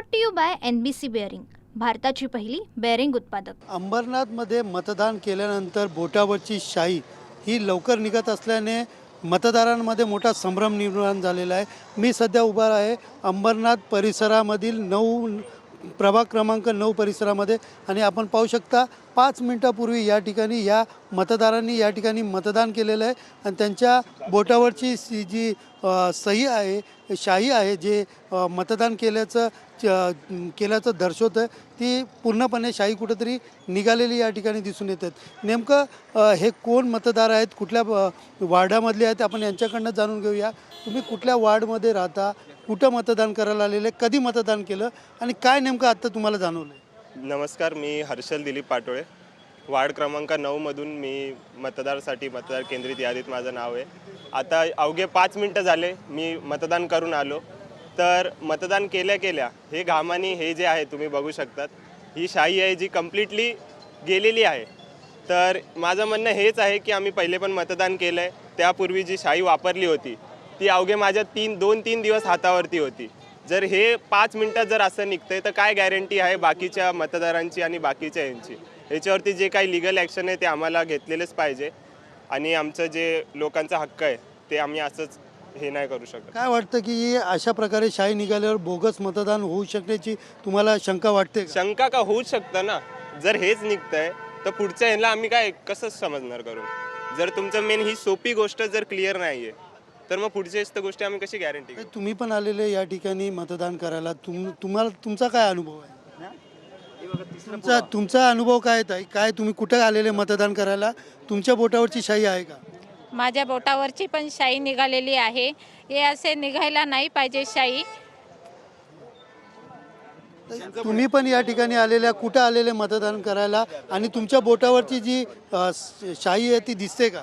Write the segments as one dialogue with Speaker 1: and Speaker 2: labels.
Speaker 1: Brought to you by NBC bearing, भारताची पहिली bearing उत्पादक.
Speaker 2: अंबरनाथमध्ये मतदान केल्यानंतर बोटावरची शाई ही लवकर निघत असल्याने मतदारांमध्ये मोठा संभ्रम निर्माण झालेला आहे. मी सध्या उभा आहे अंबरनाथ परिसरामधील 9 प्रभाग क्रमांक 9 परिसरामध्ये आणि आपण पाहू शकता 5 मिनिटापूर्वी या ठिकाणी या मतदारांनी या ठिकाणी मतदान केलेलं आहे आणि त्यांच्या बोटावरची जी सही आहे, शाही आहे, जे मतदान केल्याचं दर्शवतं, ती पूर्णपणे शाही कुठंतरी निघालेली या ठिकाणी दिसून येतात. नेमकं हे कोण मतदार आहेत, कुठल्या वार्डामधले आहेत, आपण यांच्याकडनं जाणून घेऊया. तुम्ही कुठल्या वार्डमध्ये राहता, कुठं मतदान करायला आलेले, कधी मतदान केलं आणि काय नेमकं आत्ता तुम्हाला जाणवलं?
Speaker 3: नमस्कार, मी हर्षल दिलीप पाटोळे, वार्ड क्रमांक 9मधून मी मतदार केंद्रित यादीत माझं नाव आहे. आता अवघे 5 मिनटं झाले मी मतदान करून आलो. तर मतदान केल्या हे घामानी हे जे आहे तुम्ही बघू शकतात, ही शाही आहे जी कम्प्लिटली गेलेली आहे. तर माझं म्हणणं हेच आहे की आम्ही पहिले पण मतदान केलं आहे, त्यापूर्वी जी शाही वापरली होती ती अवघे माझ्या 2-3 दिवस हातावरती होती. जर हे 5 मिनटात जर असं निघतंय तर काय गॅरंटी आहे बाकीच्या मतदारांची आणि बाकीच्या यांची? याच्यावरती जे काही लिगल ॲक्शन आहे ते आम्हाला घेतलेलेच पाहिजे आणि आमचं जे लोकांचा हक्क आहे ते आम्ही असंच हे नाही करू शकत.
Speaker 2: काय वाटतं की अशा प्रकारे शाही निघाल्यावर बोगस मतदान होऊ शकण्याची तुम्हाला शंका वाटते?
Speaker 3: शंका का होऊच शकतं ना. जर हेच निघतंय तर पुढच्या ह्याला आम्ही काय कसं समजणार करून? जर तुमचं मेन ही सोपी गोष्ट जर क्लिअर नाही आहे तर मग पुढच्या तर गोष्टी आम्ही कशी गॅरंटी?
Speaker 2: तुम्ही पण आलेले या ठिकाणी मतदान करायला, तुमचा काय अनुभव आहे? तुमचा अनुभव काय आहे? काय तुम्ही कुठे आलेले मतदान करायला? तुमच्या बोटावरची शाही आहे का?
Speaker 4: माझ्या बोटावरची पण शाई निघालेली आहे. हे असे निघायला नाही पाहिजे शाई.
Speaker 2: तुम्ही पण या ठिकाणी आलेल्या, कुठं आलेले मतदान करायला आणि तुमच्या बोटावरची जी शाही आहे ती दिसते का?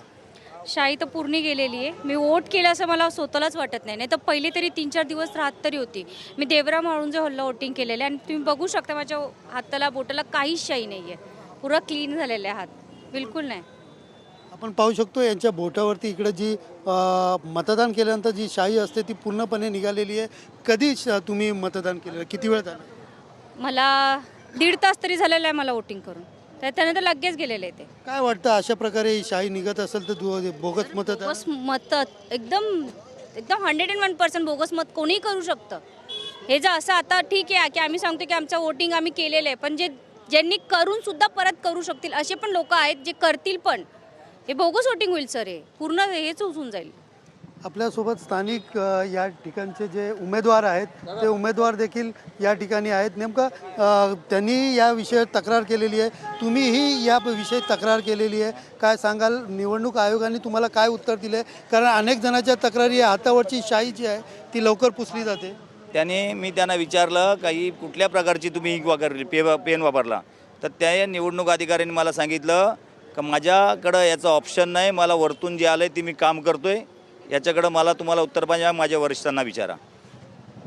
Speaker 5: शाही तर पूर्ण गेलेली आहे. मी वोट केलं असं मला स्वतःलाच वाटत नाही. नाही तर पहिले तरी 3-4 दिवस राहत तरी होती. मी देवरा माळूंजे हॉलला वोटिंग केलेलं आहे आणि तुम्ही बघू शकता माझ्या हाताला बोटाला काहीच शाही नाही आहे. पुरा क्लीन झालेले हात, बिलकुल नाही.
Speaker 2: आपण पाहू शकतो यांच्या बोटावरती इकडे जी मतदान केल्यानंतर जी शाही असते ती पूर्णपणे निघालेली आहे. कधी तुम्ही मतदान केलेलं, किती वेळ झाला?
Speaker 5: मला 1.5 तास तरी झालेला आहे मला वोटिंग करून. तर त्यानंतर लगेच गेलेले आहे ते.
Speaker 2: काय वाटतं अशा प्रकारे ही शाही निघत असेल तर बोगस
Speaker 5: मत एकदम 101% बोगस मत कोणीही करू शकतं. हे जर असं आता ठीक आहे की आम्ही सांगतो की आमचं वोटिंग आम्ही केलेलं आहे, पण ज्यांनी करून सुद्धा परत करू शकतील असे पण लोक आहेत जे करतील पण. हे बोगस वोटिंग होईल सर, हे पूर्ण हेच होऊन जाईल.
Speaker 2: आपल्यासोबत स्थानिक या ठिकाणचे जे उमेदवार आहेत ते उमेदवार देखील या ठिकाणी आहेत. नेमकं त्यांनी या विषयात तक्रार केलेली आहे, तुम्हीही या विषयी तक्रार केलेली आहे. काय सांगाल, निवडणूक आयोगाने तुम्हाला काय उत्तर दिले? कारण अनेक जणांच्या तक्रारी हातावरची शाई जी आहे ती लवकर पुसली जाते.
Speaker 6: मी त्यांना विचारलं काही कुठल्या प्रकारची तुम्ही इंक वापरली, पेन वापरला, तर त्या निवडणूक अधिकाऱ्यांनी मला सांगितलं की माझ्याकडं याचं ऑप्शन नाही, मला वरतून जे आलं आहे ते मी काम करतो आहे, याच्याकडं तुम्हाला उत्तर पाहिजे, माझ्या वरिष्ठांना विचारा.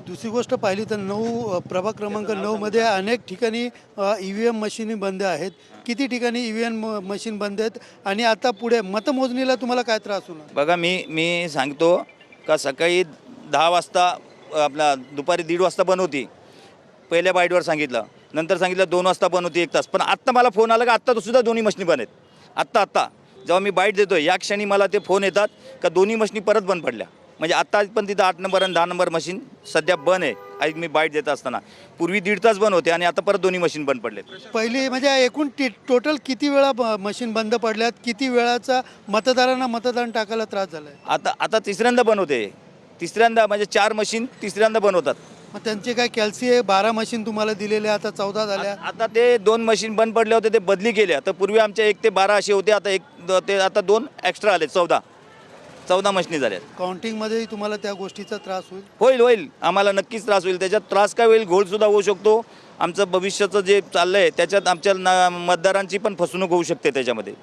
Speaker 2: दुसरी गोष्ट पाहिली तर 9 प्रभाग क्रमांक 9मध्ये अनेक ठिकाणी EVM मशीनी बंद आहेत. किती ठिकाणी EVM मशीन बंद आहेत आणि आता पुढे मतमोजणीला तुम्हाला काय त्रास होणार?
Speaker 6: बघा, मी सांगतो का सकाळी 10 वाजता आपला दुपारी 1:30 वाजता बंद होती. पहिल्या बाईटवर सांगितलं, नंतर सांगितलं 2 वाजता बंद होती 1 तास. पण आत्ता मला फोन आला का आत्ता सुद्धा दोन्ही मशीनी बंद आहेत. आत्ता जेव्हा मी बाईट देतो या क्षणी मला ते फोन येतात का दोन्ही मशीनी परत बंद पडल्या. म्हणजे आत्ता पण तिथं 8 नंबर आणि 10 नंबर मशीन सध्या बंद आहे. आज मी बाईट देत असताना पूर्वी 1.5 तास बंद होते आणि आता परत दोन्ही मशीन बंद पडलेत.
Speaker 2: पहिली म्हणजे एकूण टोटल किती वेळा मशीन बंद पडल्यात, किती वेळाचा मतदारांना मतदान टाकायला त्रास झाला आहे?
Speaker 6: आता तिसऱ्यांदा बंद होते. तिसऱ्यांदा म्हणजे 4 मशीन तिसऱ्यांदा बंद होतात.
Speaker 2: मग त्यांचे काय कॅल्सी 12 मशीन तुम्हाला दिलेले, आता 14 झाल्या.
Speaker 6: आता ते 2 मशीन बंद पडले होते, ते बदली केल्या. तर पूर्वी आमच्या 1 ते 12 असे होते, आता 2 एक्स्ट्रा आले, 14 मशीनी झाल्या.
Speaker 2: काउंटिंगमध्येही तुम्हाला त्या गोष्टीचा त्रास
Speaker 6: होईल. आम्हाला नक्कीच त्रास होईल. त्याच्यात त्रास काय होईल, घोळसुद्धा होऊ शकतो. आमचं भविष्याचं जे चाललं आहे त्याच्यात आमच्या मतदारांची पण फसवणूक होऊ शकते त्याच्यामध्ये.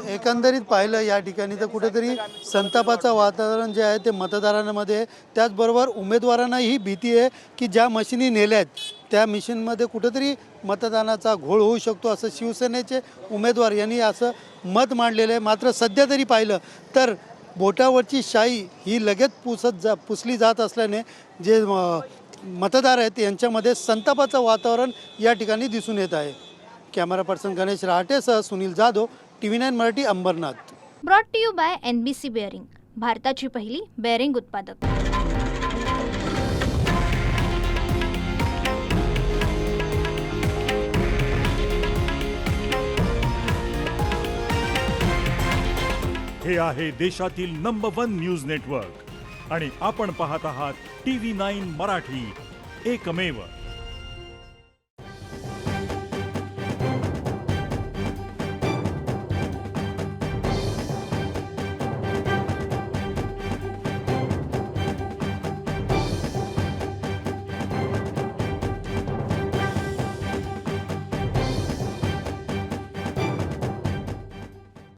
Speaker 2: एकंदरीत पाहिलं या ठिकाणी तर कुठेतरी संतापाचं वातावरण जे आहे ते मतदारांमध्ये, त्याचबरोबर उमेदवारांनाही भीती आहे की ज्या मशिनी नेल्या आहेत त्या मशीनमध्ये कुठेतरी मतदानाचा घोळ होऊ शकतो, असं शिवसेनेचे उमेदवार यांनी असं मत मांडलेलं आहे. मात्र सध्या तरी पाहिलं तर बोटावरची शाई ही लगेच पुसली जात असल्याने जे मतदार आहेत यांच्यामध्ये संतापाचं वातावरण या ठिकाणी दिसून येत आहे. कॅमेरा पर्सन गणेश रहाटेसह Sunil Jadhav, TV9 Marathi, Ambernath.
Speaker 1: Brought to you by NBC bearing, भारताची पहिली बेअरिंग उत्पादक.
Speaker 7: हे आहे देशातील नंबर 1 न्यूज नेटवर्क आणि आपण पाहत आहात TV9 मराठी, एकमेव.